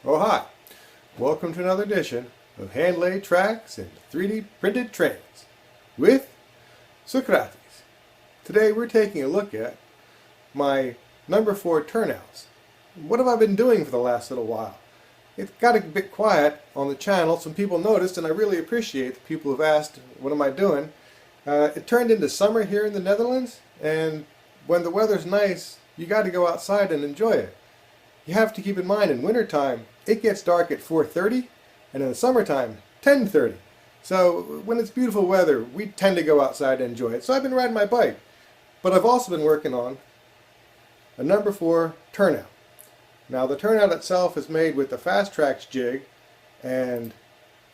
Oh hi! Welcome to another edition of hand-laid tracks and 3D printed trains with Socrates. Today we're taking a look at my number 4 turnouts. What have I been doing for the last little while? It got a bit quiet on the channel. Some people noticed, and I really appreciate the people who've asked, what am I doing? It turned into summer here in the Netherlands, and when the weather's nice, you got to go outside and enjoy it. You have to keep in mind, in wintertime, it gets dark at 4:30, and in the summertime, 10:30. So when it's beautiful weather, we tend to go outside and enjoy it. So I've been riding my bike, but I've also been working on a number 4 turnout. Now the turnout itself is made with the fast Tracks jig, and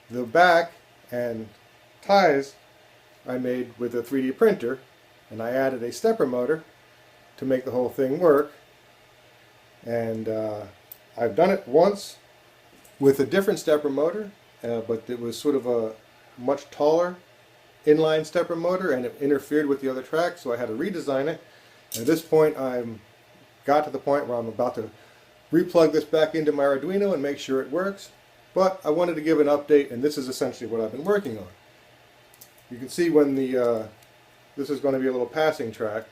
the back and ties I made with a 3D printer, and I added a stepper motor to make the whole thing work. And I've done it once with a different stepper motor, but it was sort of a much taller inline stepper motor, and it interfered with the other track, so I had to redesign it. And at this point got to the point where I'm about to replug this back into my Arduino and make sure it works. But I wanted to give an update, and this is essentially what I've been working on. You can see when this is going to be a little passing track.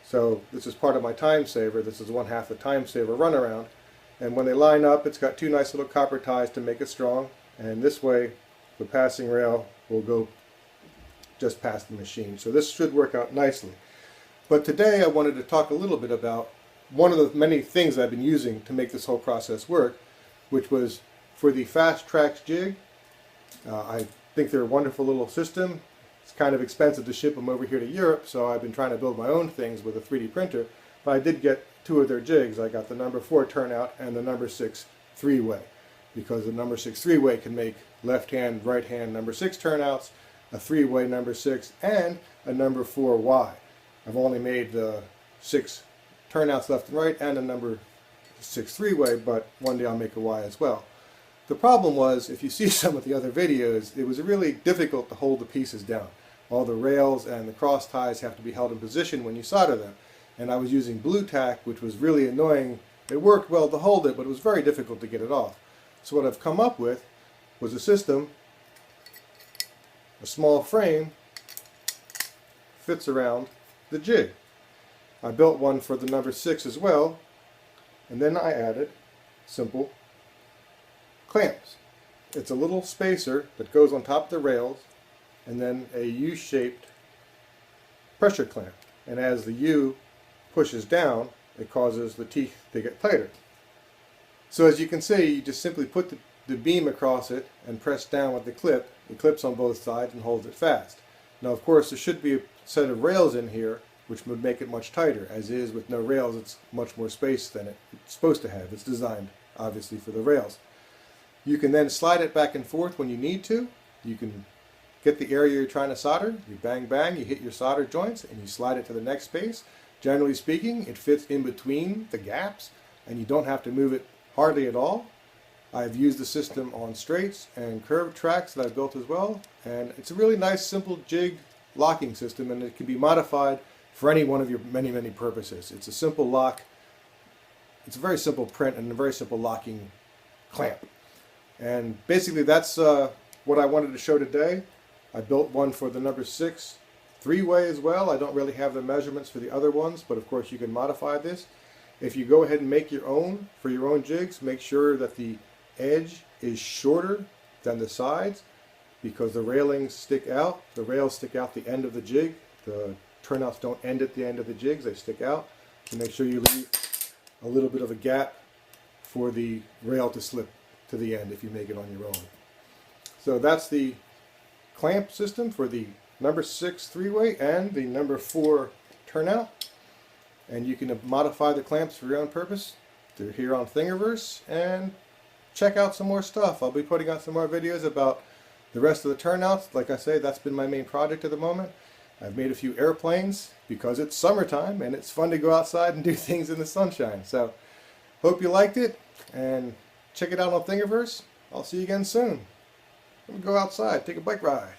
So this is part of my time saver. This is 1/2 the time saver runaround. And when they line up, it's got 2 nice little copper ties to make it strong. And this way, the passing rail will go just past the machine. So this should work out nicely. But today I wanted to talk a little bit about one of the many things I've been using to make this whole process work, which was for the fast Tracks jig. I think they're a wonderful little system. It's kind of expensive to ship them over here to Europe, so I've been trying to build my own things with a 3D printer. But I did get 2 of their jigs. I got the number 4 turnout and the number 6 3-way, because the number 6 3-way can make left-hand, right-hand number 6 turnouts, a 3-way number 6, and a number 4 Y. I've only made the 6 turnouts left and right and a number 6 3-way, but one day I'll make a Y as well. The problem was, if you see some of the other videos, it was really difficult to hold the pieces down. All the rails and the cross ties have to be held in position when you solder them. And I was using blue tack, which was really annoying. It worked well to hold it, but it was very difficult to get it off. So what I've come up with was a system, a small frame, fits around the jig. I built one for the number 6 as well, and then I added simple clamps. It's a little spacer that goes on top of the rails, and then a U-shaped pressure clamp. And as the U pushes down, it causes the teeth to get tighter. So as you can see, you just simply put the beam across it and press down with the clip. It clips on both sides and holds it fast. Now of course there should be a set of rails in here which would make it much tighter. As is, with no rails, it's much more space than it's supposed to have. It's designed obviously for the rails. You can then slide it back and forth when you need to. You can get the area you're trying to solder, you bang bang, you hit your solder joints, and you slide it to the next space. Generally speaking, it fits in between the gaps, and you don't have to move it hardly at all. I've used the system on straights and curved tracks that I've built as well, and it's a really nice simple jig locking system, and it can be modified for any one of your many purposes. It's a simple lock, it's a very simple print, and a very simple locking clamp. And basically that's what I wanted to show today. I built one for the number 6 3-way as well. I don't really have the measurements for the other ones, but of course you can modify this. If you go ahead and make your own for your own jigs, make sure that the edge is shorter than the sides, because the railings stick out. The rails stick out the end of the jig. The turnouts don't end at the end of the jigs, they stick out. So make sure you leave a little bit of a gap for the rail to slip to the end if you make it on your own. So that's the clamp system for the number 6 3-way and the number 4 turnout. And you can modify the clamps for your own purpose. They're here on Thingiverse, and check out some more stuff. I'll be putting out some more videos about the rest of the turnouts. Like I say, that's been my main project at the moment. I've made a few airplanes because it's summertime and it's fun to go outside and do things in the sunshine. So hope you liked it, and check it out on Thingiverse. I'll see you again soon. Let me go outside, take a bike ride.